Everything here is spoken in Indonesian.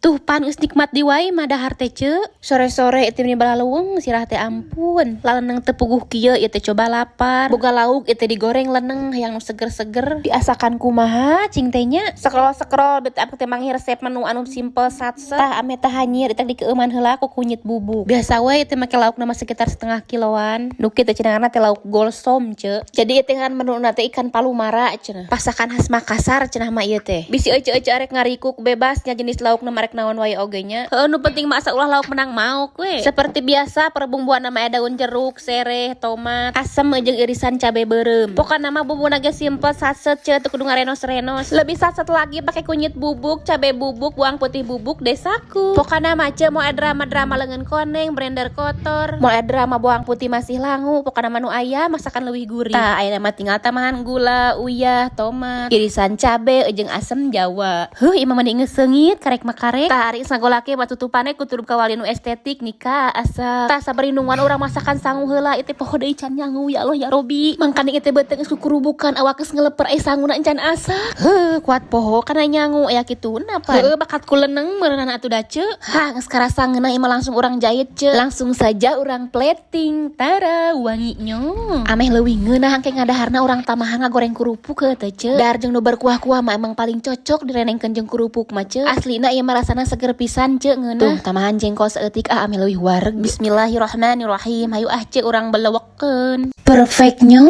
Tuh pan geus nikmat di wae mah dahar teh ceuk. Sore-sore ieu teh balalueng sirah teh ampun. Laleneng teu puguh kieu ieu teh coba lapar. Boga lauk ieu teh digoreng leneng hayang nu seger-seger. Diasakan kumaha cing teh nya? Scroll beuteut apek teh mangih resep menu anu simpel satset. Tah ame teh hanyir ieu dikeueuman heula ku kunyit bubuk. Biasa we teh make laukna mah sekitar setengah kiloan. Nu kieu teh cenah teh lauk golsom ceuk. Jadi ieu teh kan menuna teh ikan palumara cenah. Pasakan khas Makassar cenah mah ieu teh. Bisi ece-ece arek ngarikuk bebasnya jenis laukna marek naon wae oge nya. Heueuh nu penting mah asa ulah lauk menang mauk we. Seperti biasa perbumbuan nama daun jeruk, sereh, tomat, asem jeung irisan cabe beureum. Pokona mah bumbuna ge simpel satset ceuk teu kudu ngarenos-renos. Lebih satset lagi pakai kunyit bubuk, cabe bubuk, bawang putih bubuk, desaku. Pokona mah ceuk mau drama leungeun koneng, blender kotor. Mau drama bawang putih masih langu, pokona mah nu aya masakan leuwih gurih. Tah ayeuna mah tinggal tambahan gula, uyah, tomat, irisan cabe jeung asem Jawa. Heuh ieu mah mending geus seungit karek makarek. Tah ari sagolake mah tutupane kudu kawali nu estetik nikah asa. Tah sabari nungguan urang masakan sangu heula ieu teh poho deui can nyangu ya Allah ya Robi. Mangkana ieu teh beuteung geus kukurubukan awak geus ngeleper sanguna encan asa. Heuh kuat poho kana nyangu aya kituna pan. Heuh bakat ku leuneng meureunana atuh da ceuk. Hah geus karasa ngeunah ieu mah langsung urang jahit ceuk. Langsung saja urang plating. Tara wanginya. Ameh leuwih ngeunah hangke ngadaharna urang tamahan ngagoreng kerupuk heuh teh ceuk. Dar jeung nu berkuah-kuah mah emang paling cocok direnengkeun jeung kerupuk mah ceuk. Aslina ieu mah rasana seger pisan ceuk ngeunah. Tuh tamahan jengkol saeutik ameh leuwih wareg. Bismillahirrahmanirrahim. Hayu ceuk urang belewekeun. Perfectnya.